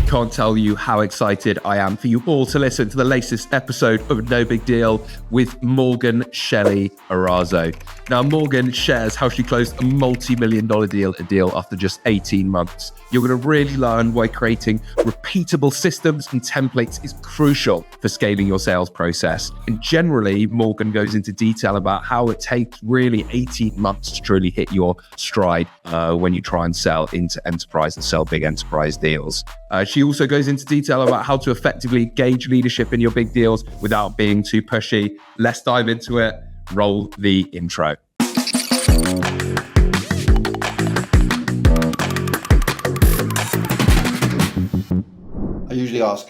Can't tell you how excited I am for you all to listen to the latest episode of No Big Deal with Morgan Shelly Arazo. Now, Morgan shares how she closed a multi-million-dollar deal at Deel after just 18 months. You're going to really learn why creating repeatable systems and templates is crucial for scaling your sales process. And generally, Morgan goes into detail about how it takes really 18 months to truly hit your stride when you try and sell into enterprise and sell big enterprise deals. She also goes into detail about how to effectively engage leadership in your big deals without being too pushy. Let's dive into it. Roll the intro. I usually ask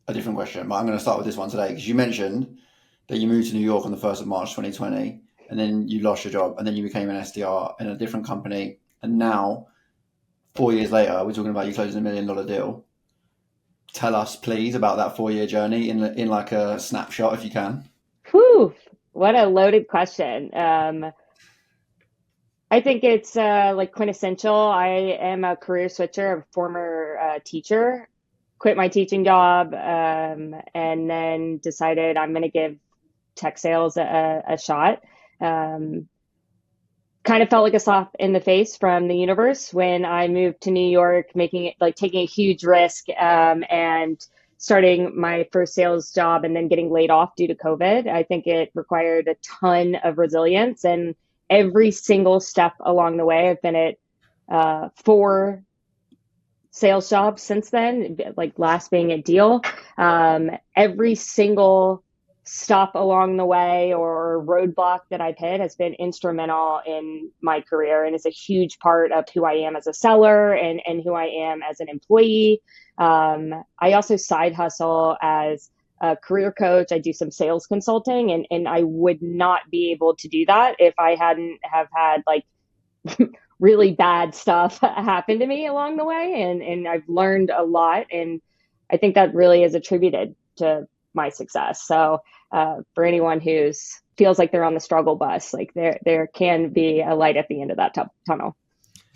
a different question, but I'm going to start with this one today because you mentioned that you moved to New York on the 1st of March 2020, and then you lost your job, and then you became an SDR in a different company, and now, 4 years later, we're talking about you closing $1 million deal. Tell us, please, about that 4-year journey in like a snapshot, if you can. Whew, what a loaded question. I think it's like quintessential. I am a career switcher, a former teacher, quit my teaching job, and then decided I'm going to give tech sales a shot. Kind of felt like a slap in the face from the universe when I moved to New York, making it like taking a huge risk and starting my first sales job and then getting laid off due to COVID. I think it required a ton of resilience, and every single step along the way, I've been at 4 sales jobs since then, like last being at Deel. Every single stop along the way or roadblock that I've hit has been instrumental in my career and is a huge part of who I am as a seller and who I am as an employee. I also side hustle as a career coach. I do some sales consulting, and I would not be able to do that if I hadn't have had like really bad stuff happen to me along the way. And I've learned a lot, and I think that really is attributed to my success. So for anyone who's feels like they're on the struggle bus, like there can be a light at the end of that tunnel.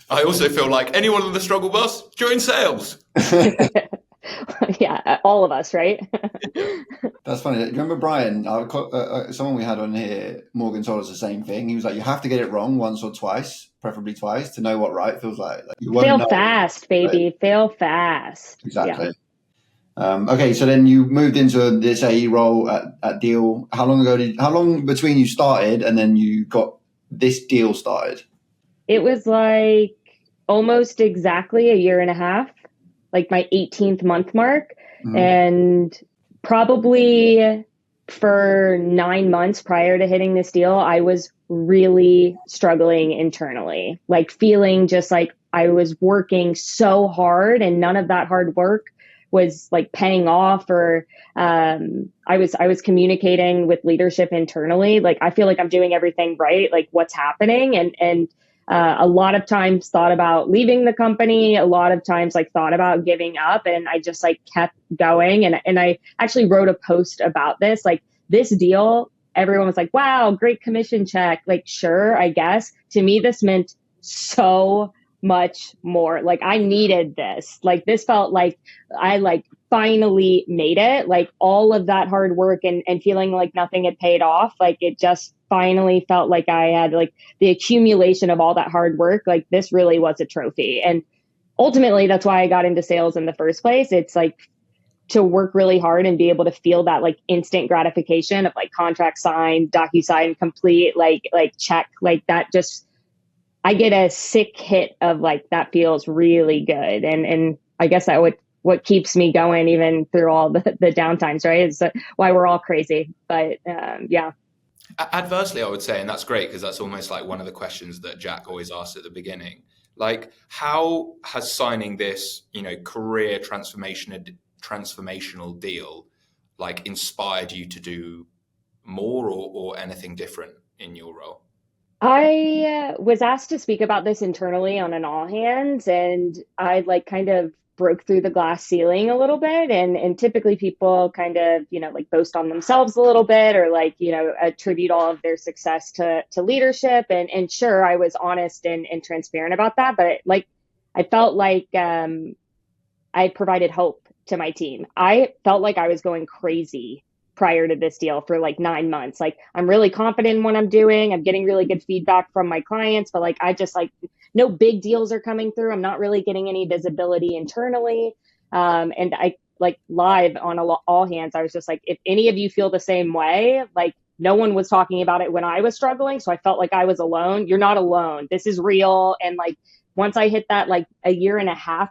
I also feel like anyone on the struggle bus, join sales. Yeah, all of us, right? That's funny. Do you remember Brian, someone we had on here, Morgan told us the same thing. He was like, you have to get it wrong once or twice, preferably twice, to know what right feels like. You fail fast, baby. Right? Fail fast. Exactly. Yeah. Okay, so then you moved into this AE role at Deel. How long between you started and then you got this deal started? It was like almost exactly a year and a half, like my 18th month mark. Mm-hmm. And probably for 9 months prior to hitting this deal, I was really struggling internally, like feeling just like I was working so hard and none of that hard work was like paying off, or I was communicating with leadership internally. Like, I feel like I'm doing everything right. Like, what's happening? And a lot of times thought about leaving the company, a lot of times like thought about giving up, and I just like kept going. And I actually wrote a post about this, like this deal, everyone was like, wow, great commission check. Like, sure, I guess. To me, this meant so much more. Like, I needed this. Like, this felt like I like finally made it. Like, all of that hard work and feeling like nothing had paid off. Like, it just finally felt like I had like the accumulation of all that hard work. Like, this really was a trophy. And ultimately, that's why I got into sales in the first place. It's like to work really hard and be able to feel that like instant gratification of like contract signed, DocuSign complete, like check, like that. Just, I get a sick hit of like, that feels really good. And I guess that what keeps me going even through all the downtimes, right? Is why we're all crazy. But yeah. Adversely, I would say, and that's great because that's almost like one of the questions that Jack always asks at the beginning. Like, how has signing this, career transformational deal, like, inspired you to do more or anything different in your role? I was asked to speak about this internally on an all hands, and I like kind of broke through the glass ceiling a little bit. And typically people kind of, like boast on themselves a little bit, or like, attribute all of their success to leadership. And sure, I was honest and transparent about that. But like, I felt like I provided hope to my team. I felt like I was going crazy prior to this deal for like 9 months. Like, I'm really confident in what I'm doing. I'm getting really good feedback from my clients, but like, I just like, no big deals are coming through. I'm not really getting any visibility internally. And I like live on all hands, I was just like, if any of you feel the same way, like, no one was talking about it when I was struggling. So I felt like I was alone. You're not alone. This is real. And like, once I hit that like a year and a half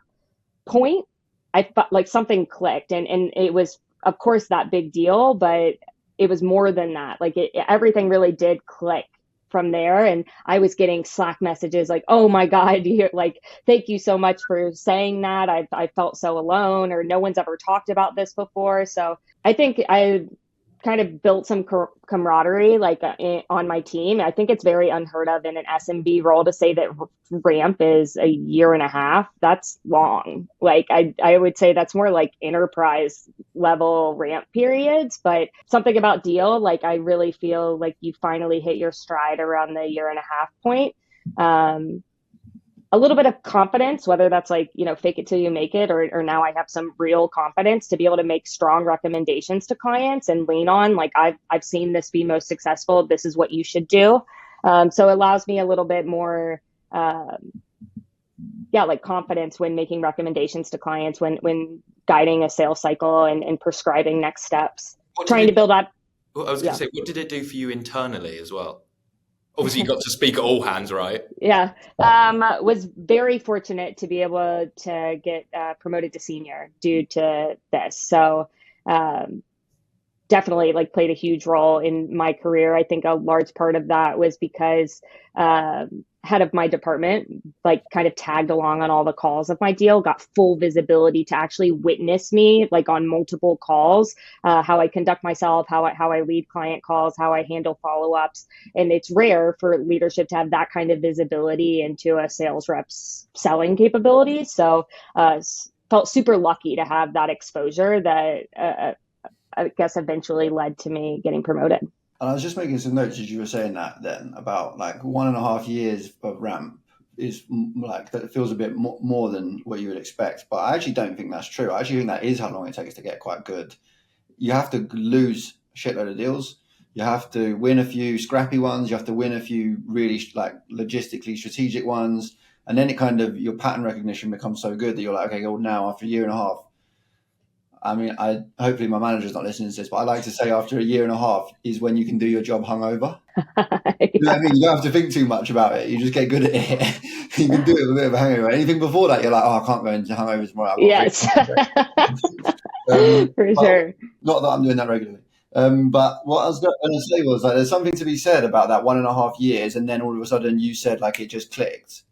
point, I felt like something clicked, and it was, of course, that big deal, but it was more than that. Like everything really did click from there. And I was getting Slack messages like, oh my God, you're like, thank you so much for saying that. I felt so alone, or no one's ever talked about this before. So I think I kind of built some camaraderie like on my team. I think it's very unheard of in an SMB role to say that ramp is a year and a half. That's long. Like I would say that's more like enterprise level ramp periods, but something about Deel, like I really feel like you finally hit your stride around the year and a half point. A little bit of confidence, whether that's like, fake it till you make it, or now I have some real confidence to be able to make strong recommendations to clients and lean on, like, I've seen this be most successful. This is what you should do. So it allows me a little bit more, like confidence when making recommendations to clients, when guiding a sales cycle and prescribing next steps, trying to build up. Well, I was going to say, what did it do for you internally as well? Obviously, you got to speak at all hands, right? Yeah. Was very fortunate to be able to get promoted to senior due to this. So definitely like played a huge role in my career. I think a large part of that was because head of my department like kind of tagged along on all the calls of my deal, got full visibility to actually witness me like on multiple calls, how I conduct myself, how I lead client calls, how I handle follow-ups. And it's rare for leadership to have that kind of visibility into a sales rep's selling capabilities. So felt super lucky to have that exposure that I guess eventually led to me getting promoted. And I was just making some notes as you were saying that then about like 1.5 years of ramp is like, that feels a bit more than what you would expect. But I actually don't think that's true. I actually think that is how long it takes to get quite good. You have to lose a shitload of deals. You have to win a few scrappy ones. You have to win a few really like logistically strategic ones. And then it kind of, your pattern recognition becomes so good that you're like, okay, well, now after a year and a half, I mean, hopefully my manager's not listening to this, but I like to say after a year and a half is when you can do your job hungover. You know what I mean? You don't have to think too much about it. You just get good at it. You can do it with a bit of a hangover. Anything before that, you're like, oh, I can't go into hungover tomorrow. Yes. For sure. Not that I'm doing that regularly. But what I was going to say was like, there's something to be said about that 1.5 years, and then all of a sudden you said like it just clicked.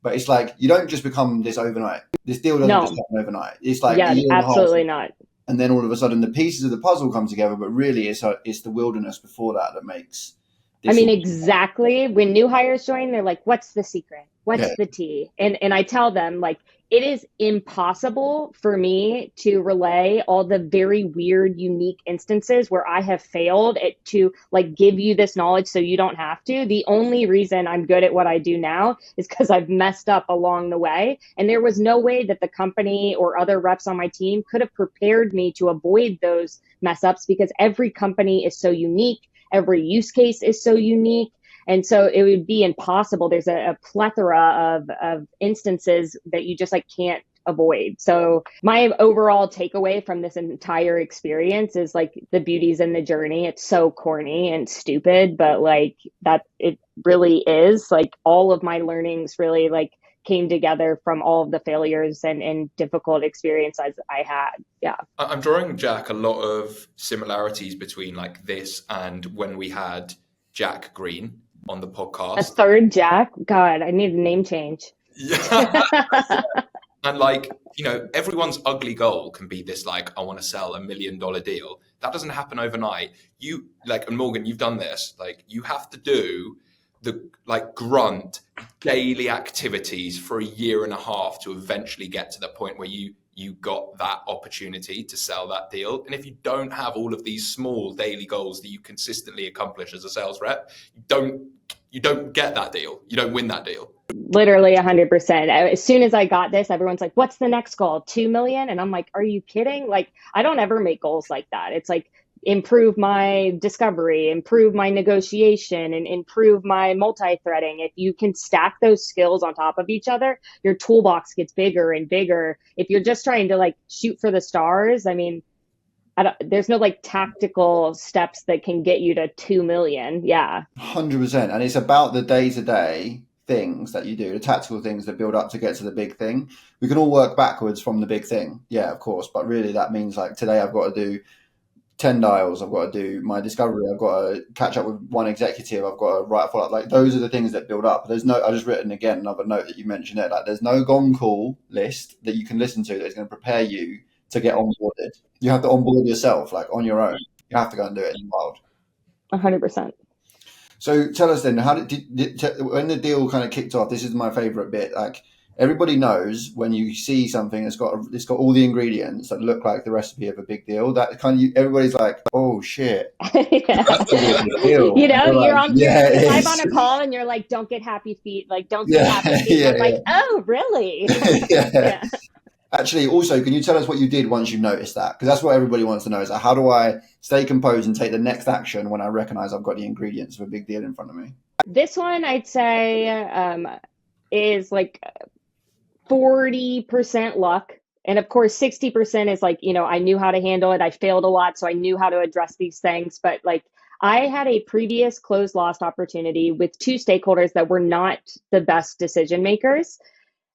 But it's like, you don't just become this overnight. This deal doesn't just happen overnight. It's like absolutely not. And then all of a sudden the pieces of the puzzle come together, but really it's the wilderness before that makes this. I mean, exactly. When new hires join, they're like, what's the secret? What's the tea? And I tell them, like, it is impossible for me to relay all the very weird, unique instances where I have failed to like give you this knowledge so you don't have to. The only reason I'm good at what I do now is because I've messed up along the way. And there was no way that the company or other reps on my team could have prepared me to avoid those mess ups, because every company is so unique. Every use case is so unique. And so it would be impossible. There's a plethora of instances that you just like can't avoid. So my overall takeaway from this entire experience is like the beauty's in the journey. It's so corny and stupid, but like that it really is. Like all of my learnings really like came together from all of the failures and difficult experiences I had. Yeah. I'm drawing, Jack, a lot of similarities between like this and when we had Jack Green on the podcast. A third Jack? God, I need a name change. Yeah. And like, everyone's ugly goal can be this, like, I want to sell $1 million deal. That doesn't happen overnight. You like, and Morgan, you've done this. Like, you have to do the like grunt daily activities for a year and a half to eventually get to the point where you got that opportunity to sell that deal. And if you don't have all of these small daily goals that you consistently accomplish as a sales rep, you don't get that deal. You don't win that deal. Literally 100%. As soon as I got this, everyone's like, what's the next goal? 2 million? And I'm like, are you kidding? Like, I don't ever make goals like that. It's like, improve my discovery, improve my negotiation, and improve my multi-threading. If you can stack those skills on top of each other, your toolbox gets bigger and bigger. If you're just trying to like shoot for the stars, I mean, there's no like tactical steps that can get you to 2 million. Yeah. 100%. And it's about the day-to-day things that you do, the tactical things that build up to get to the big thing. We can all work backwards from the big thing. Yeah, of course. But really that means like today I've got to do 10 dials, I've got to do my discovery, I've got to catch up with one executive, I've got to write a follow-up. Like those are the things that build up. There's no, I just written again another note that you mentioned there, like there's no gone call list that you can listen to that's going to prepare you to get onboarded. You have to onboard yourself like on your own. You have to go and do it in the wild. 100%. So tell us then, how when the deal kind of kicked off, this is my favorite bit, like everybody knows when you see something it's got all the ingredients that look like the recipe of a big deal, that kind of everybody's like, oh shit. Yeah. That's a big deal. You know, you're like, on you're live on a call and you're like, don't get happy feet, like don't get happy feet. Yeah, I'm like, oh really? Yeah. Actually, also, can you tell us what you did once you noticed that? Because that's what everybody wants to know, is like, how do I stay composed and take the next action when I recognize I've got the ingredients of a big deal in front of me? This one I'd say is like 40% luck. And of course, 60% is like, you know, I knew how to handle it. I failed a lot, so I knew how to address these things. But like, I had a previous closed lost opportunity with two stakeholders that were not the best decision makers.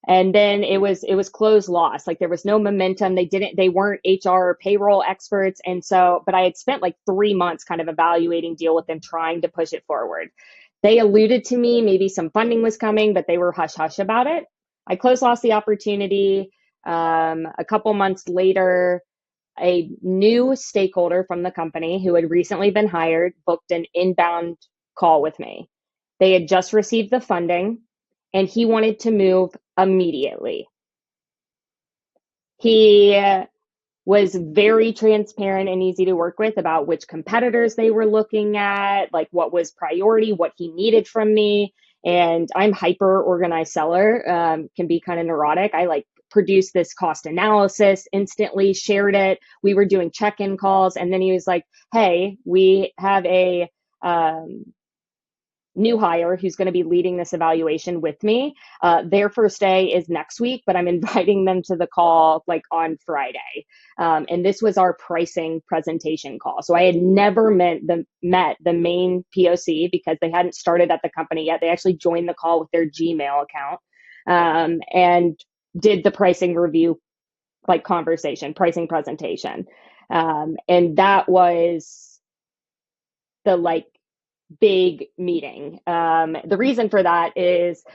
And then it was closed lost. Like there was no momentum. They weren't HR or payroll experts. And so, but I had spent like 3 months kind of evaluating Deel with them, trying to push it forward. They alluded to me, maybe some funding was coming, but they were hush hush about it. I closed lost the opportunity. A couple months later, a new stakeholder from the company who had recently been hired booked an inbound call with me. They had just received the funding and he wanted to move immediately. He was very transparent and easy to work with about which competitors they were looking at, like what was priority, what he needed from me. And I'm hyper-organized seller, can be kind of neurotic. I like produced this cost analysis, instantly shared it. We were doing check-in calls. And then he was like, hey, we have a new hire who's going to be leading this evaluation with me. Their first day is next week, but I'm inviting them to the call like on Friday. And this was our pricing presentation call. So I had never met the main POC because they hadn't started at the company yet. They actually joined the call with their Gmail account and did the pricing review, like conversation, pricing presentation. And that was the like big meeting. The reason for that is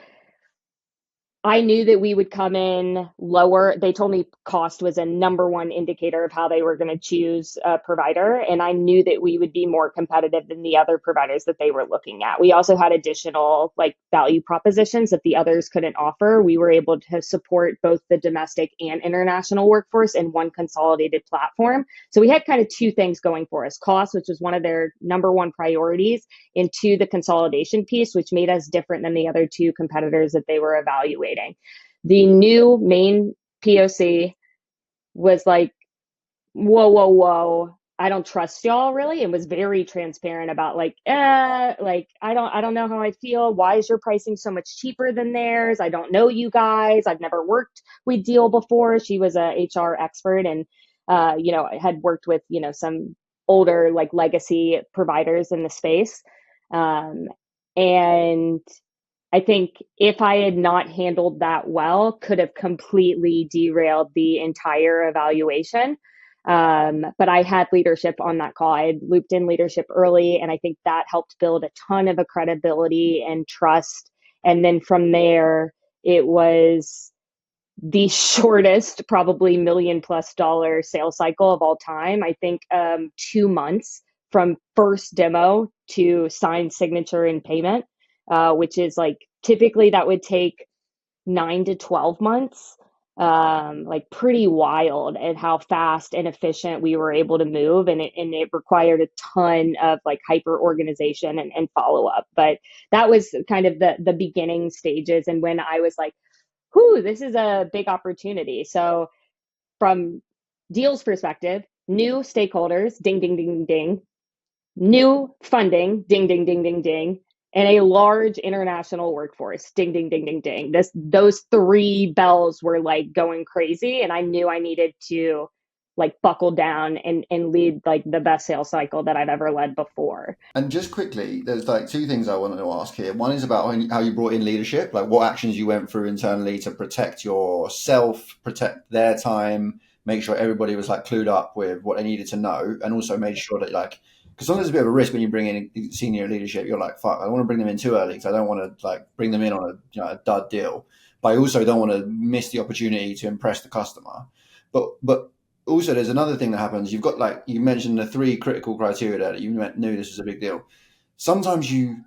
I knew that we would come in lower. They told me cost was a number one indicator of how they were going to choose a provider. And I knew that we would be more competitive than the other providers that they were looking at. We also had additional like value propositions that the others couldn't offer. We were able to support both the domestic and international workforce in one consolidated platform. So we had kind of two things going for us: cost, which was one of their number one priorities, and two, the consolidation piece, which made us different than the other two competitors that they were evaluating. The new main POC was like, whoa, I don't trust y'all really, and was very transparent about like I don't know how I feel. Why is your pricing so much cheaper than theirs? I don't know you guys. I've never worked with Deel before. She was a HR expert and had worked with some older like legacy providers in the space, and I think if I had not handled that well, could have completely derailed the entire evaluation. But I had leadership on that call. I had looped in leadership early, and I think that helped build a ton of a credibility and trust. And then from there, it was the shortest, probably $1 million+ sales cycle of all time. I think 2 months from first demo to signed signature and payment. Which is like typically that would take 9 to 12 months. like pretty wild at how fast and efficient we were able to move. And it required a ton of like hyper organization and follow up. But that was kind of the beginning stages. And when I was like, whoo, this is a big opportunity. So from Deel's perspective, new stakeholders, ding, ding, ding, ding, new funding, ding, ding, ding, ding, ding, and a large international workforce, ding, ding, ding, ding, ding. Those three bells were like going crazy, and I knew I needed to like buckle down and lead like the best sales cycle that I've ever led before. And just quickly, there's like two things I wanted to ask here. One is about how you brought in leadership, like what actions you went through internally to protect yourself, protect their time, make sure everybody was like clued up with what they needed to know, and also made sure that like, because sometimes there's a bit of a risk when you bring in senior leadership. You're like, fuck, I don't want to bring them in too early because I don't want to like bring them in on a dud deal, but I also don't want to miss the opportunity to impress the customer. But also, there's another thing that happens. You've got, like, you mentioned the 3 critical criteria that you knew this was a big deal. Sometimes you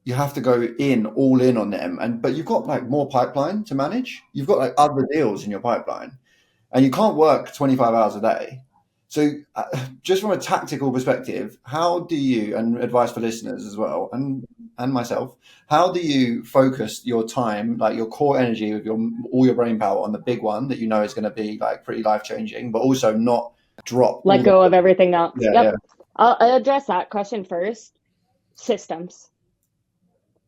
have to go all in on them, but you've got like more pipeline to manage. You've got like other deals in your pipeline, and you can't work 25 hours a day. So, just from a tactical perspective, how do you, and advice for listeners as well, and myself, how do you focus your time, like your core energy with all your brain power on the big one that you know is going to be like pretty life changing, but also not let go of everything else? Yeah, yep. Yeah. I'll address that question first. Systems.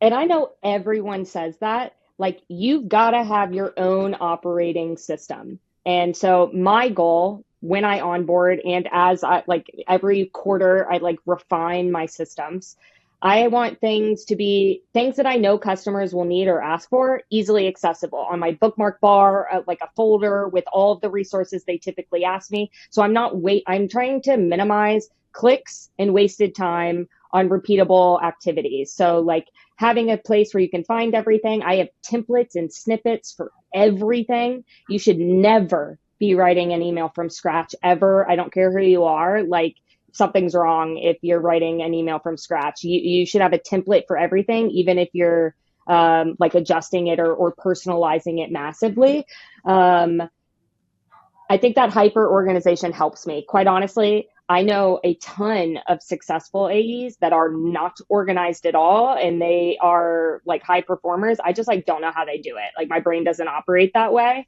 And I know everyone says that, like, you've got to have your own operating system. And so my goal when I onboard and as I like every quarter, I like refine my systems. I want things to be things that I know customers will need or ask for, easily accessible on my bookmark bar, like a folder with all of the resources they typically ask me. So I'm trying to minimize clicks and wasted time on repeatable activities. So like having a place where you can find everything. I have templates and snippets for everything. You should never be writing an email from scratch ever. I don't care who you are. Like, something's wrong if you're writing an email from scratch. You should have a template for everything, even if you're like adjusting it or personalizing it massively. I think that hyper organization helps me. Quite honestly, I know a ton of successful AEs that are not organized at all, and they are like high performers. I just like don't know how they do it. Like my brain doesn't operate that way.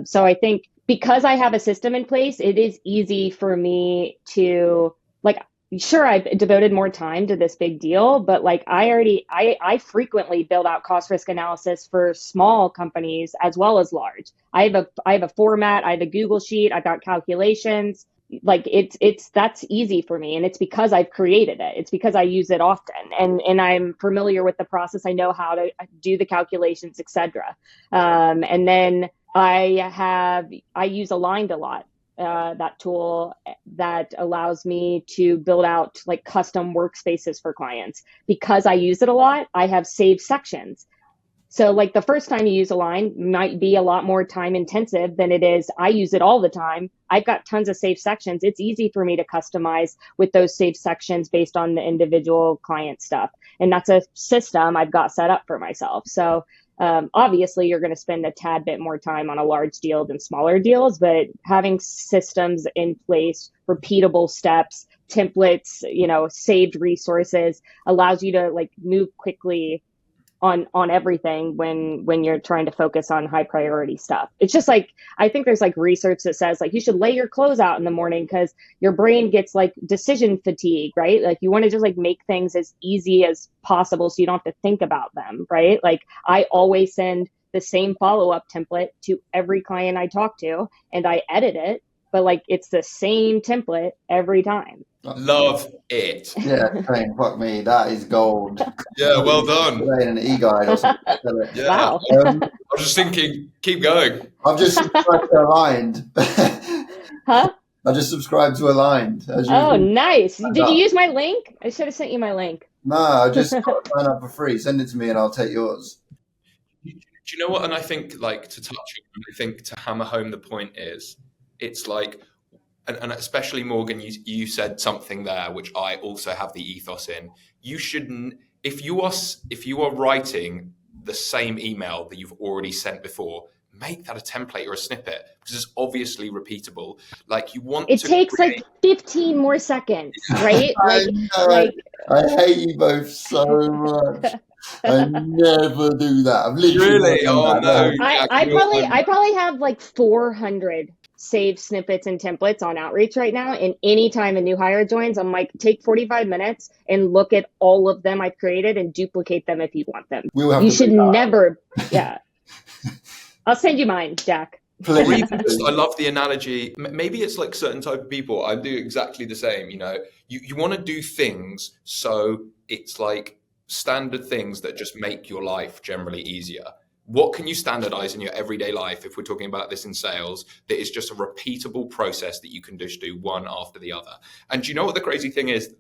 So I think because I have a system in place, it is easy for me to like, sure, I've devoted more time to this big deal, but like I frequently build out cost risk analysis for small companies as well as large. I have a format, I have a Google sheet, I've got calculations. Like that's easy for me. And it's because I've created it. It's because I use it often and I'm familiar with the process. I know how to do the calculations, etc. And then I use Aligned a lot, that tool that allows me to build out like custom workspaces for clients. Because I use it a lot, I have saved sections. So like the first time you use Aligned might be a lot more time intensive than it is. I use it all the time. I've got tons of saved sections. It's easy for me to customize with those saved sections based on the individual client stuff. And that's a system I've got set up for myself. So obviously you're going to spend a tad bit more time on a large deal than smaller deals, but having systems in place, repeatable steps, templates, saved resources allows you to like move quickly on everything when you're trying to focus on high priority stuff. It's just like, I think there's like research that says like you should lay your clothes out in the morning because your brain gets like decision fatigue, right? Like you want to just like make things as easy as possible so you don't have to think about them, right? Like I always send the same follow-up template to every client I talk to and I edit it, but like it's the same template every time. Love it. Yeah, same. Fuck me. That is gold. Yeah, well done. An e-guide or something. Yeah. Wow. I was just thinking, keep going. I've just subscribed to Aligned. Huh? I just subscribed to Aligned. Oh, nice. Did you use my link? I should have sent you my link. No, I just sign up for free. Send it to me and I'll take yours. Do you know what? And I think like to touch on, I think to hammer home the point is, it's like, and especially Morgan, you said something there, which I also have the ethos in. You shouldn't, if you are writing the same email that you've already sent before, make that a template or a snippet because it's obviously repeatable. Like you want it to takes create... like 15 more seconds, right? I hate you both so much. I never do that. I've literally Really? never done Oh that. no. I probably have like 400 saved snippets and templates on Outreach right now. And anytime a new hire joins, I'm like, take 45 minutes and look at all of them I've created and duplicate them if you want them. You should never, yeah. I'll send you mine, Jack. Or even just, I love the analogy. Maybe it's like certain type of people. I do exactly the same. You know, you want to do things so it's like standard things that just make your life generally easier. What can you standardize in your everyday life, if we're talking about this in sales, that is just a repeatable process that you can just do one after the other? And do you know what the crazy thing is?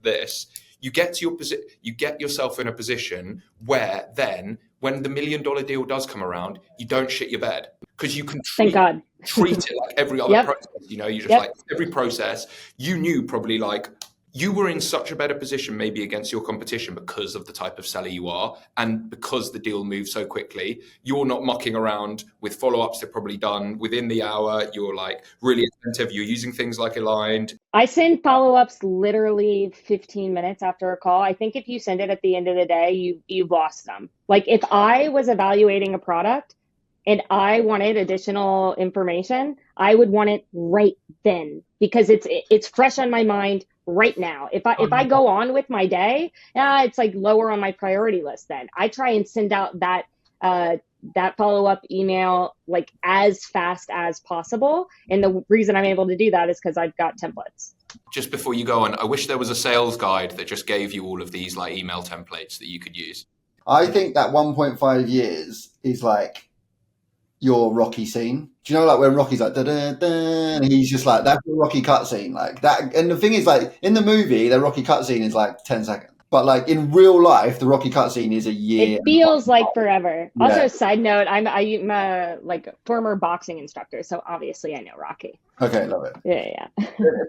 You get to you get yourself in a position where then when the $1 million deal does come around, you don't shit your bed because you can treat it like every other process. You know, you just like every process. You knew probably like you were in such a better position maybe against your competition because of the type of seller you are and because the deal moves so quickly. You're not mucking around with follow-ups that are probably done within the hour. You're like really attentive. You're using things like Aligned. I send follow-ups literally 15 minutes after a call. I think if you send it at the end of the day, you've lost them. Like if I was evaluating a product and I wanted additional information, I would want it right then because it's fresh on my mind right now. If I go on with my day, it's like lower on my priority list. Then I try and send out that follow-up email like as fast as possible. And the reason I'm able to do that is because I've got templates. Just before you go on, I wish there was a sales guide that just gave you all of these like email templates that you could use. I think that 1.5 years is like your Rocky scene. Do you know like when Rocky's like da da da and he's just like that's the Rocky cutscene like that. And the thing is like in the movie the Rocky cutscene is like 10 seconds. But like in real life the Rocky cutscene is a year. It feels like forever. Yeah. Also, side note, I'm a like former boxing instructor, so obviously I know Rocky. Okay, love it. Yeah.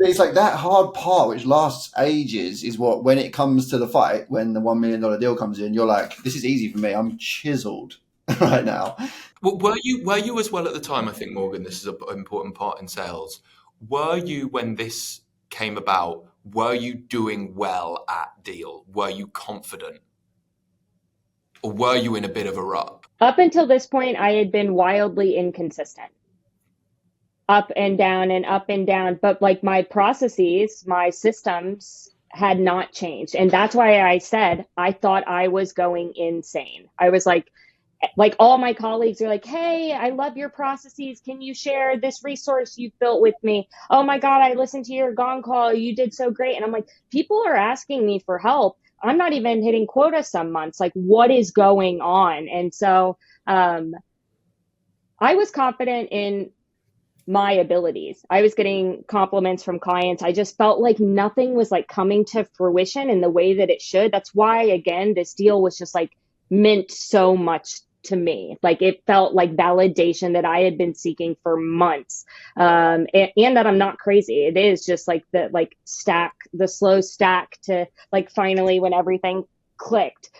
It's like that hard part which lasts ages is what when it comes to the fight, when the $1 million deal comes in, you're like, this is easy for me. I'm chiseled right now. Well, were you as well at the time? I think, Morgan, this is an important part in sales. Were you, when this came about, were you doing well at Deel? Were you confident? Or were you in a bit of a rut? Up until this point, I had been wildly inconsistent. Up and down and up and down. But like my processes, my systems had not changed. And that's why I said I thought I was going insane. I was like all my colleagues are like, hey, I love your processes. Can you share this resource you've built with me? Oh my God, I listened to your gong call. You did so great. And I'm like, people are asking me for help. I'm not even hitting quota some months. Like, what is going on? And so I was confident in my abilities. I was getting compliments from clients. I just felt like nothing was like coming to fruition in the way that it should. That's why, again, this deal was just like meant so much to me. Like it felt like validation that I had been seeking for months. And that I'm not crazy. It is just like the slow stack to like finally when everything clicked.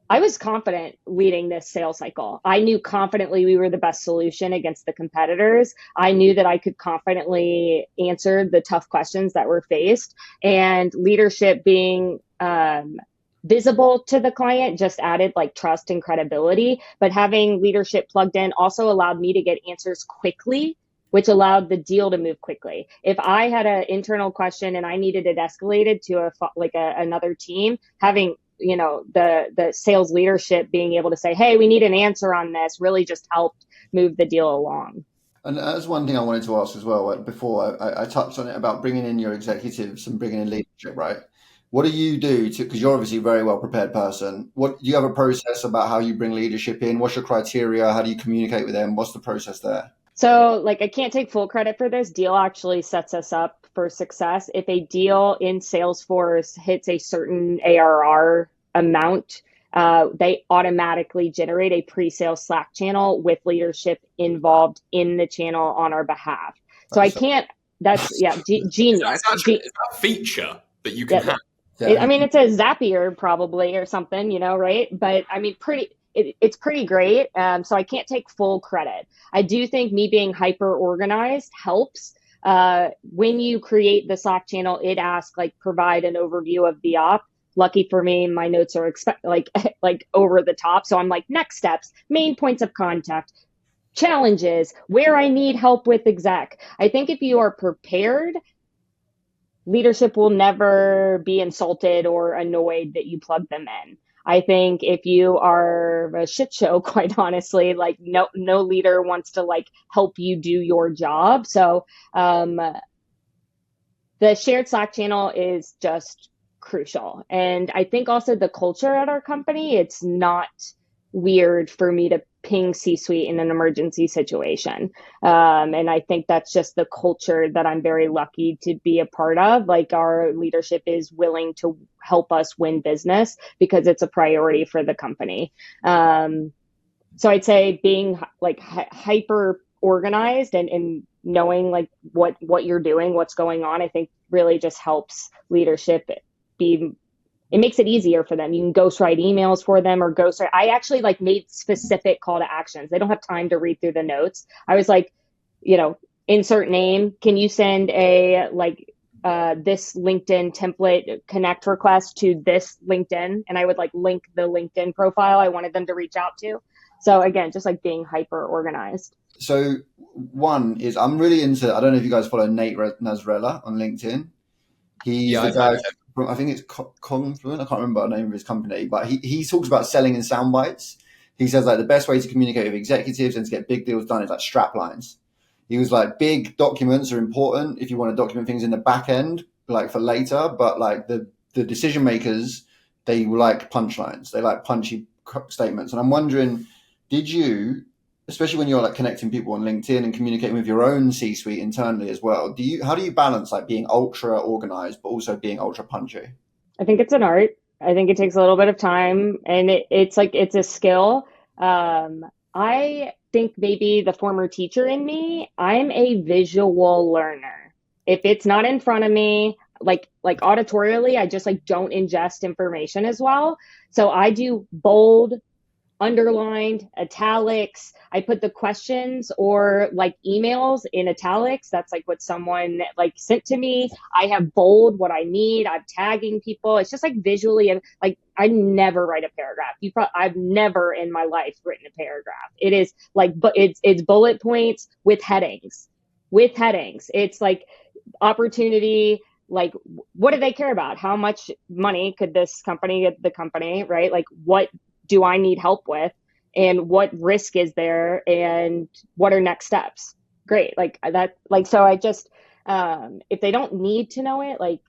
I was confident leading this sales cycle. I knew confidently we were the best solution against the competitors. I knew that I could confidently answer the tough questions that were faced, and leadership being visible to the client just added like trust and credibility. But having leadership plugged in also allowed me to get answers quickly, which allowed the deal to move quickly. If I had an internal question and I needed it escalated to another team, having the sales leadership being able to say, hey, we need an answer on this, really just helped move the deal along. And that's one thing I wanted to ask as well. Before I touched on it about bringing in your executives and bringing in leadership, right? What do you do because you're obviously a very well prepared person. What do you have a process about how you bring leadership in? What's your criteria? How do you communicate with them? What's the process there? So I can't take full credit for this. Deel actually sets us up for success. If a deal in Salesforce hits a certain ARR amount, they automatically generate a pre-sale Slack channel with leadership involved in the channel on our behalf. So I can't, genius. It's a feature that you can have. Yeah. I mean, it's a Zapier probably or something, right? But I mean, it's pretty great. So I can't take full credit. I do think me being hyper organized helps. When you create the Slack channel, it asks like provide an overview of the op. Lucky for me, my notes are like over the top. So I'm like next steps, main points of contact, challenges, where I need help with exec. I think if you are prepared, leadership will never be insulted or annoyed that you plug them in. I think if you are a shit show, quite honestly, like no leader wants to like help you do your job. So the shared Slack channel is just crucial. And I think also the culture at our company, it's not weird for me to ping C-suite in an emergency situation. And I think that's just the culture that I'm very lucky to be a part of. Like our leadership is willing to help us win business because it's a priority for the company. So I'd say being like hyper organized and knowing like what you're doing, what's going on, I think really just helps leadership it makes it easier for them. You can ghostwrite emails for them or ghostwrite. I actually like made specific call to actions. They don't have time to read through the notes. I was like, insert name. Can you send a this LinkedIn template connect request to this LinkedIn? And I would like link the LinkedIn profile I wanted them to reach out to. So again, just like being hyper organized. So one is I'm really into, I don't know if you guys follow Nate Nasrella on LinkedIn. He's the guy from, I think it's Confluent. I can't remember the name of his company, but he talks about selling in sound bites. He says like the best way to communicate with executives and to get big deals done is like strap lines. He was like, big documents are important if you want to document things in the back end, like for later, but like the decision makers, they like punchlines. They like punchy statements. And I'm wondering, did you, especially when you're like connecting people on LinkedIn and communicating with your own C-suite internally as well, how do you balance like being ultra organized but also being ultra punchy? I think it's an art. I think it takes a little bit of time, and it's a skill. I think maybe the former teacher in me, I'm a visual learner. If it's not in front of me, like auditorially, I just like don't ingest information as well. So I do bold, underlined, italics. I put the questions or like emails in italics. That's like what someone like sent to me. I have bold what I need. I'm tagging people. It's just like visually, and like I never write a paragraph. I've never in my life written a paragraph. It is like, but it's bullet points with headings. It's like opportunity. Like, what do they care about? How much money could this company get the company, right? Like, what do I need help with, and what risk is there, and what are next steps? Great. Like that, like, so I just, if they don't need to know it, like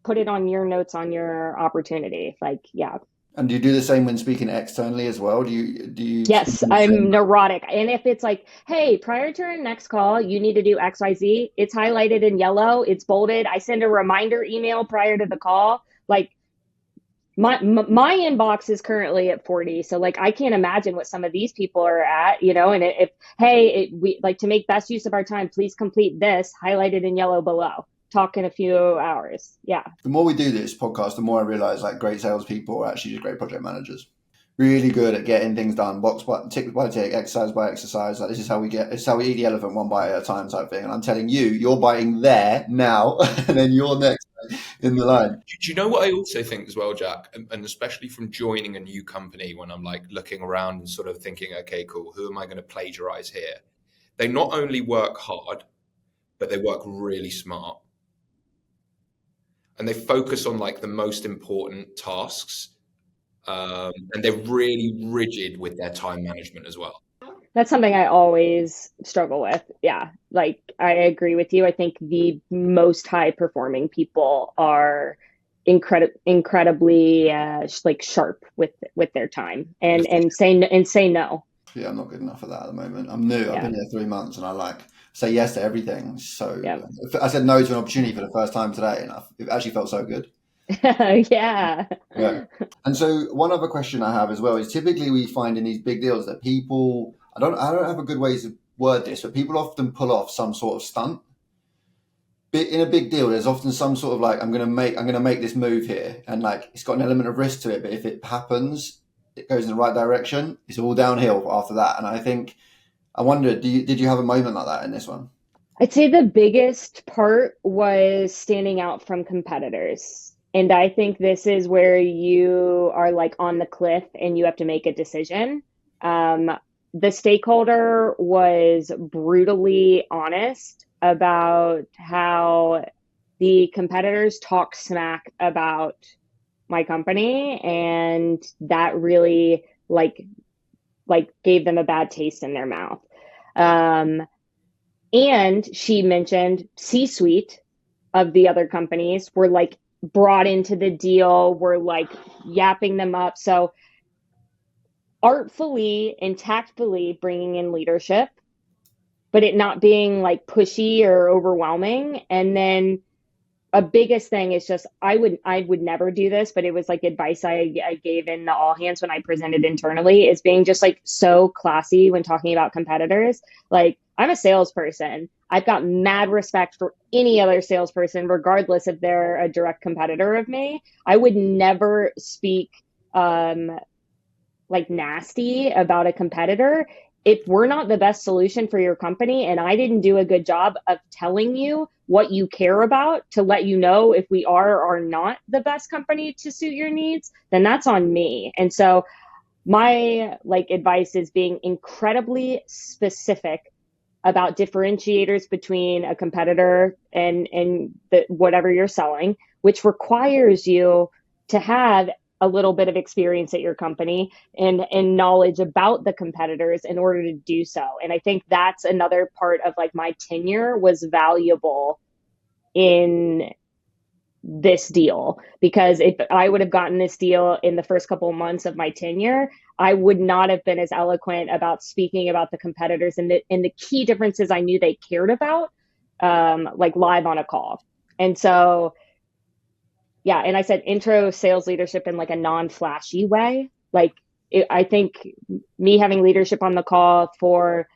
put it on your notes on your opportunity. Like, yeah. And do you do the same when speaking externally as well? Do you? Yes, I'm neurotic. And if it's like, hey, prior to our next call, you need to do XYZ, it's highlighted in yellow, it's bolded. I send a reminder email prior to the call. Like, my inbox is currently at 40. So like, I can't imagine what some of these people are at, and we like to make best use of our time, please complete this highlighted in yellow below. Talk in a few hours. Yeah. The more we do this podcast, the more I realize like great salespeople are actually just great project managers. Really good at getting things done, tick by tick, exercise by exercise. Like this is how we eat the elephant one bite at a time type thing. And I'm telling you, you're biting there now, and then you're next in the line. Do you know what I also think as well, Jack? And especially from joining a new company, when I'm like looking around and sort of thinking, okay, cool, who am I going to plagiarize here? They not only work hard, but they work really smart. And they focus on like the most important tasks. And they're really rigid with their time management as well. That's something I always struggle with. Yeah, like I agree with you. I think the most high performing people are incredibly like sharp with their time and say no. Yeah, I'm not good enough for that at the moment. I'm new. I've been here 3 months, and I like say yes to everything. So I said no to an opportunity for the first time today, and it actually felt so good. Yeah. And so one other question I have as well is typically we find in these big deals that people, I don't have a good way to word this, but people often pull off some sort of stunt. In a big deal, there's often some sort of like, I'm going to make this move here, and like it's got an element of risk to it, but if it happens, it goes in the right direction, it's all downhill after that. And I wondered, did you have a moment like that in this one? I'd say the biggest part was standing out from competitors. And I think this is where you are like on the cliff and you have to make a decision. The stakeholder was brutally honest about how the competitors talk smack about my company, and that really gave them a bad taste in their mouth. And she mentioned C-suite of the other companies were like brought into the deal, were like yapping them up. So artfully and tactfully bringing in leadership, but it not being like pushy or overwhelming. And then a biggest thing is just I would never do this, but it was like advice I gave in the all hands when I presented internally, is being just like so classy when talking about competitors. Like, I'm a salesperson. I've got mad respect for any other salesperson, regardless if they're a direct competitor of me. I would never speak like nasty about a competitor if we're not the best solution for your company, and I didn't do a good job of telling you what you care about to let you know if we are or not the best company to suit your needs, then that's on me. And so my like advice is being incredibly specific about differentiators between a competitor and whatever you're selling, which requires you to have a little bit of experience at your company and knowledge about the competitors in order to do so. And I think that's another part of like my tenure was valuable in this deal, because if I would have gotten this deal in the first couple of months of my tenure, I would not have been as eloquent about speaking about the competitors and the key differences I knew they cared about, like live on a call. And so, yeah, and I said intro sales leadership in like a non-flashy way. Like I think me having leadership on the call for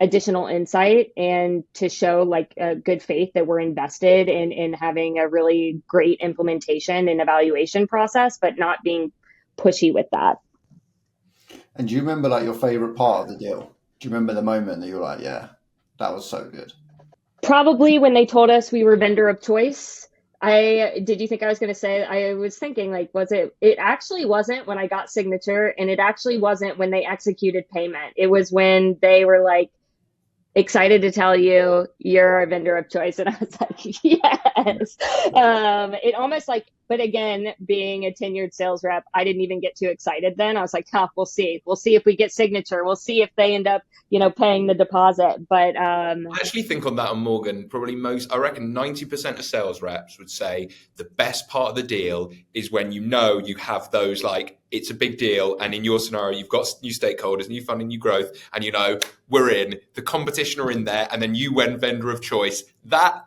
additional insight and to show like a good faith that we're invested in having a really great implementation and evaluation process, but not being pushy with that. And do you remember like your favorite part of the deal? Do you remember the moment that you were like, yeah, that was so good? Probably when they told us we were vendor of choice. Did you think I was going to say, I was thinking like, it actually wasn't when I got signature, and it actually wasn't when they executed payment. It was when they were like, excited to tell you you're a vendor of choice. And I was like, yes. It almost like, but again, being a tenured sales rep, I didn't even get too excited then. I was like, we'll see. We'll see if we get signature. We'll see if they end up, paying the deposit. But I actually think on that, on Morgan, probably I reckon 90% of sales reps would say the best part of the deal is when you have those, like, it's a big deal, and in your scenario, you've got new stakeholders, new funding, new growth, and we're in. The competition are in there, and then you went vendor of choice. That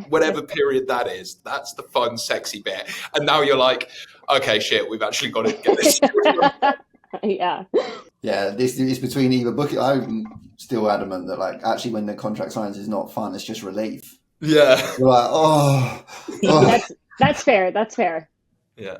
whatever period that is, that's the fun, sexy bit. And now you're like, okay, shit, we've actually got to get this. Yeah. Yeah, this is between either booking. I'm still adamant that like actually when the contract signs is not fun, it's just relief. Yeah. You're like, oh. That's fair. That's fair. Yeah.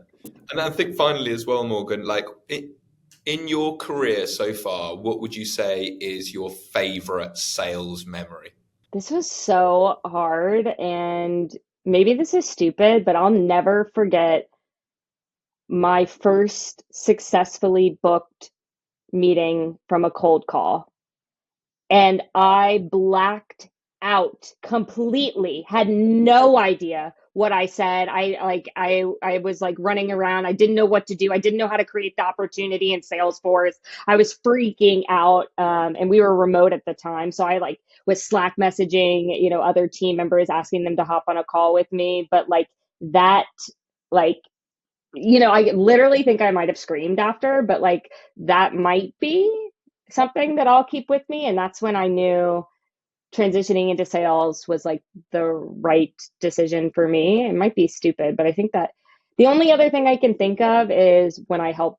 And I think finally as well, Morgan, like in your career so far, what would you say is your favorite sales memory? This was so hard, and maybe this is stupid, but I'll never forget my first successfully booked meeting from a cold call. And I blacked out completely, had no idea what I said. I was like running around. I didn't know what to do. I didn't know how to create the opportunity in Salesforce. I was freaking out. And we were remote at the time. So I like was Slack messaging, other team members, asking them to hop on a call with me. But like that, like, I literally think I might have screamed after, but like that might be something that I'll keep with me. And that's when I knew transitioning into sales was like the right decision for me. It might be stupid, but I think that the only other thing I can think of is when I help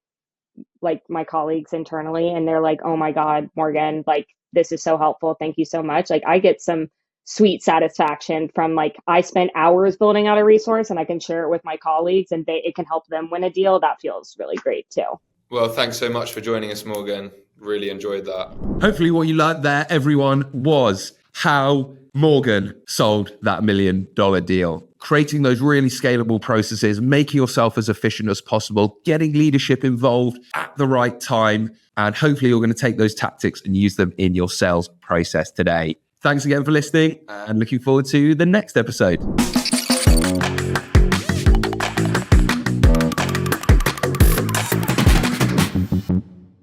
like my colleagues internally and they're like, oh my God, Morgan, like this is so helpful. Thank you so much. Like I get some sweet satisfaction from like, I spent hours building out a resource and I can share it with my colleagues and it can help them win a deal. That feels really great too. Well, thanks so much for joining us, Morgan. Really enjoyed that. Hopefully what you learned there, everyone, was how Morgan sold that $1 million deal. Creating those really scalable processes, making yourself as efficient as possible, getting leadership involved at the right time. And hopefully you're going to take those tactics and use them in your sales process today. Thanks again for listening and looking forward to the next episode.